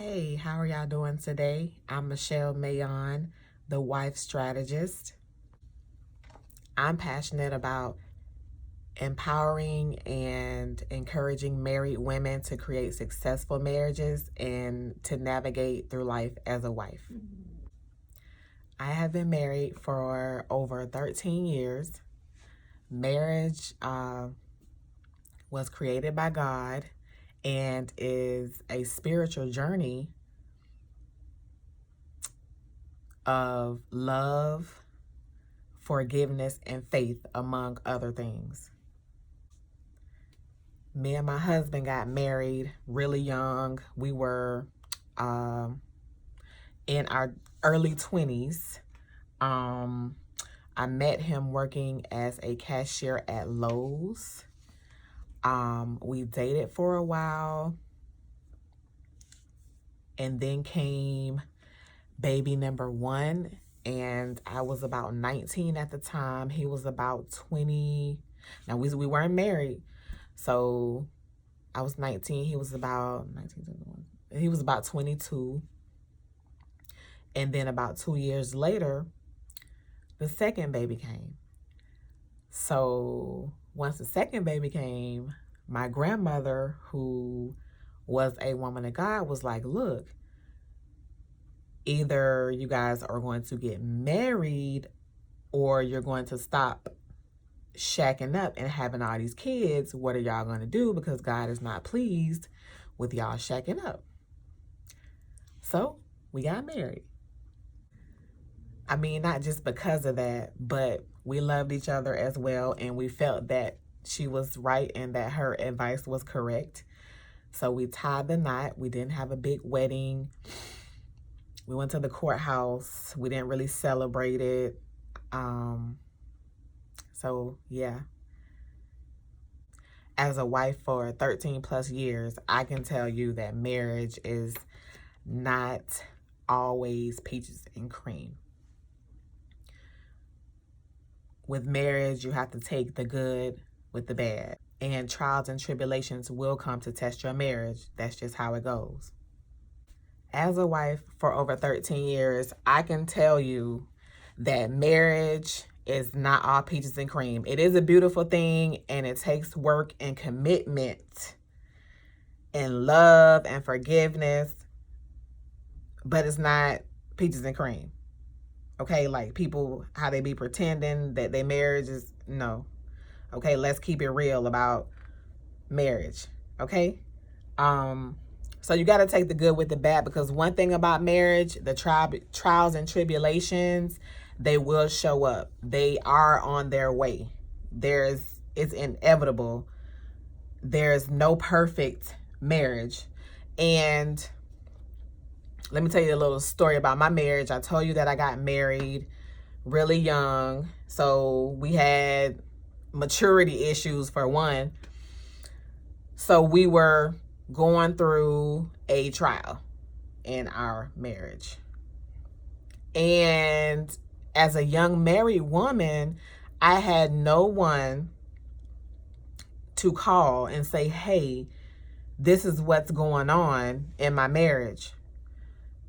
Hey, how are y'all doing today? I'm Michelle Mayaune, the wife strategist. I'm passionate about empowering and encouraging married women to create successful marriages and to navigate through life as a wife. I have been married for over 13 years. Marriage was created by God and is a spiritual journey of love, forgiveness, and faith, among other things. Me and my husband got married really young. We were in our early 20s. I met him working as a cashier at Lowe's. We dated for a while, and then came baby number one, and I was about 19 at the time. He was about 20. Now, we weren't married, so I was 19. He was about 19. He was about 22. And then about 2 years later, the second baby came. So once the second baby came, my grandmother, who was a woman of God, was like, look, either you guys are going to get married or you're going to stop shacking up and having all these kids. What are y'all going to do? Because God is not pleased with y'all shacking up. So we got married. I mean, not just because of that, but we loved each other as well, and we felt that she was right and that her advice was correct. So we tied the knot. We didn't have a big wedding. We went to the courthouse. We didn't really celebrate it. So yeah. As a wife for 13 plus years, I can tell you that marriage is not always peaches and cream. With marriage, you have to take the good with the bad. And trials and tribulations will come to test your marriage. That's just how it goes. As a wife for over 13 years, I can tell you that marriage is not all peaches and cream. It is a beautiful thing, and it takes work and commitment and love and forgiveness, but it's not peaches and cream. Okay, like people, how they be pretending that their marriage is, no. Okay, let's keep it real about marriage, okay? So you got to take the good with the bad, because one thing about marriage, the trials and tribulations, they will show up. They are on their way. It's inevitable. There's no perfect marriage. And let me tell you a little story about my marriage. I told you that I got married really young. So we had maturity issues, for one. So we were going through a trial in our marriage. And as a young married woman, I had no one to call and say, hey, this is what's going on in my marriage.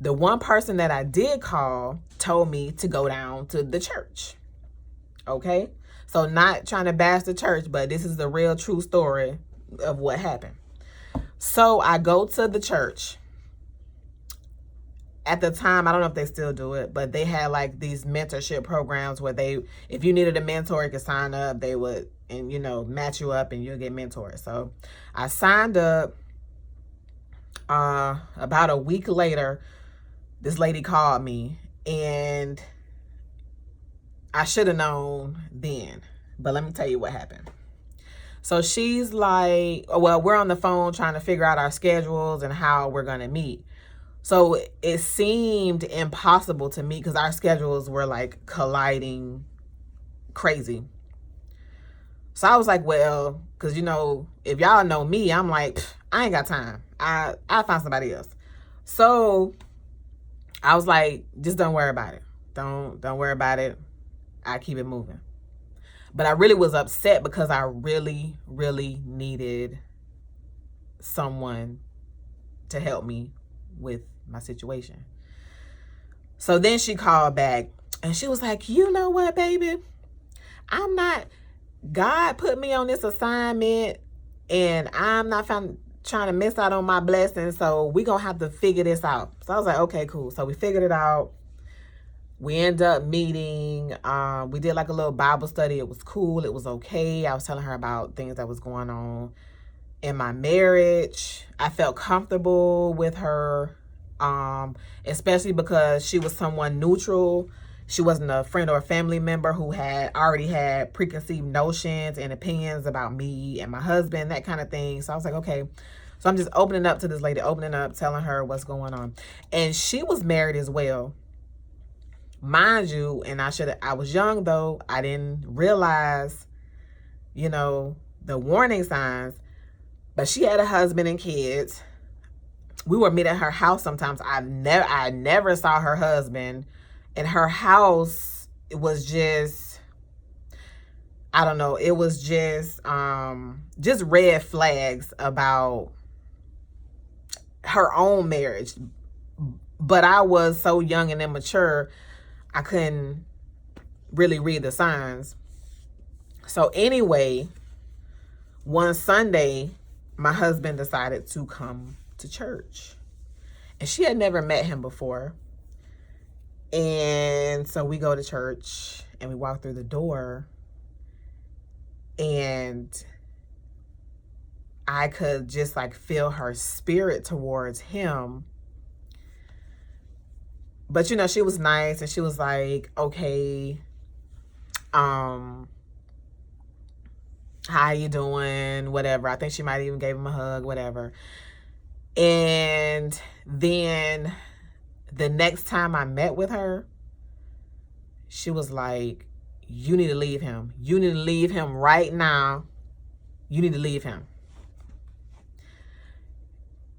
The one person that I did call told me to go down to the church. Okay? So not trying to bash the church, but this is the real true story of what happened. So I go to the church. At the time, I don't know if they still do it, but they had like these mentorship programs where if you needed a mentor, you could sign up. They would, and match you up and you'll get mentored. So I signed up. About a week later, this lady called me, and I should have known then, but let me tell you what happened. So she's like, well, we're on the phone trying to figure out our schedules and how we're going to meet. So it seemed impossible to meet because our schedules were like colliding crazy. So I was like, well, because, if y'all know me, I'm like, I ain't got time. I'll find somebody else. So I was like, just don't worry about it. Don't worry about it. I keep it moving. But I really was upset because I really, really needed someone to help me with my situation. So then she called back and she was like, you know what, baby? God put me on this assignment and I'm not trying to miss out on my blessing. So we going to have to figure this out. So I was like, okay, cool. So we figured it out. We ended up meeting. We did like a little Bible study. It was cool. It was okay. I was telling her about things that was going on in my marriage. I felt comfortable with her, especially because she was someone neutral. She wasn't a friend or a family member who had already had preconceived notions and opinions about me and my husband, that kind of thing. So I was like, okay. So I'm just opening up to this lady, telling her what's going on. And she was married as well. Mind you, and I was young though. I didn't realize, the warning signs. But she had a husband and kids. We would meet at her house sometimes. I never saw her husband. And her house, it was just, I don't know, it was just red flags about her own marriage. But I was so young and immature, I couldn't really read the signs. So anyway, one Sunday, my husband decided to come to church. And she had never met him before. And so we go to church and we walk through the door. And I could just like feel her spirit towards him. But she was nice and she was like, okay, how you doing? Whatever. I think she might even gave him a hug, whatever. And then the next time I met with her, she was like, you need to leave him. You need to leave him right now. You need to leave him.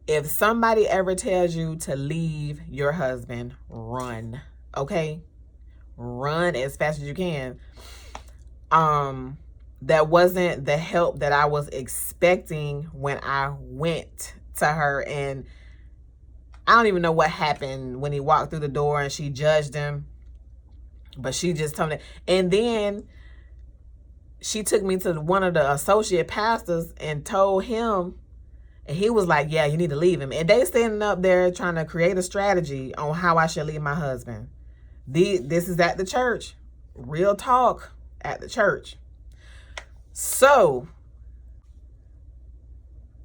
If somebody ever tells you to leave your husband, run, okay? Run as fast as you can. That wasn't the help that I was expecting when I went to her. And I don't even know what happened when he walked through the door and she judged him. But she just told me. And then she took me to one of the associate pastors and told him. And he was like, yeah, you need to leave him. And they standing up there trying to create a strategy on how I should leave my husband. This is at the church. Real talk at the church. So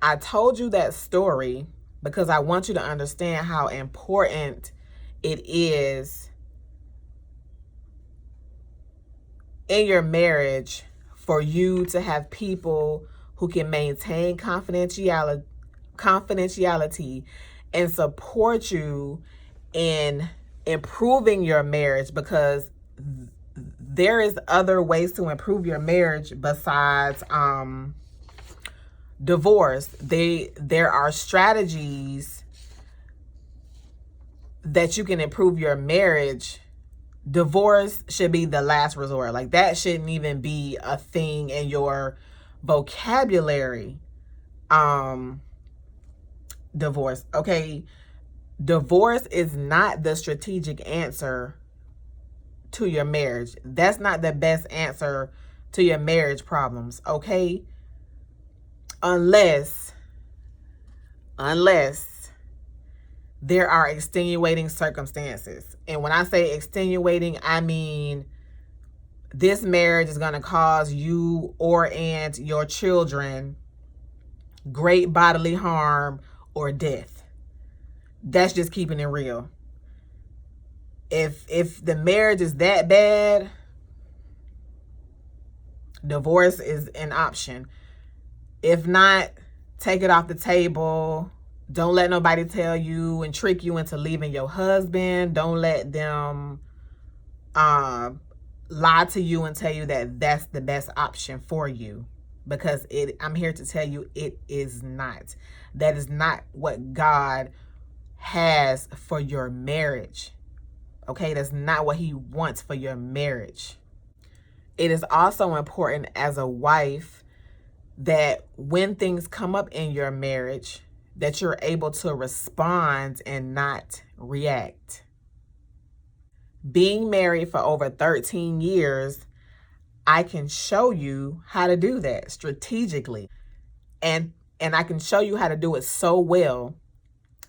I told you that story because I want you to understand how important it is in your marriage for you to have people who can maintain confidentiality and support you in improving your marriage, because there is other ways to improve your marriage besides divorce. There are strategies that you can improve your marriage. Divorce should be the last resort. Like, that shouldn't even be a thing in your vocabulary. Divorce, okay? Divorce is not the strategic answer to your marriage. That's not the best answer to your marriage problems, okay? Unless there are extenuating circumstances. And when I say extenuating, I mean this marriage is going to cause you and your children great bodily harm or death. That's just keeping it real. If the marriage is that bad, divorce is an option. If not, take it off the table. Don't let nobody tell you and trick you into leaving your husband. Don't let them lie to you and tell you that that's the best option for you. Because I'm here to tell you it is not. That is not what God has for your marriage. Okay, that's not what he wants for your marriage. It is also important as a wife that when things come up in your marriage, that you're able to respond and not react. Being married for over 13 years, I can show you how to do that strategically. And I can show you how to do it so well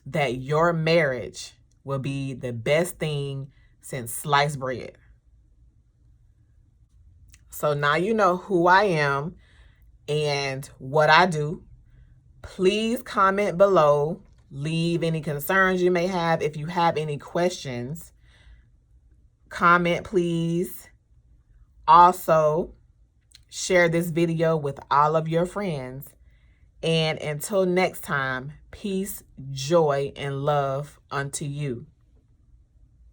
that your marriage will be the best thing since sliced bread. So now you know who I am and what I do. Please comment below. Leave any concerns you may have. If you have any questions, comment please. Also, share this video with all of your friends. And until next time, peace, joy, and love unto you.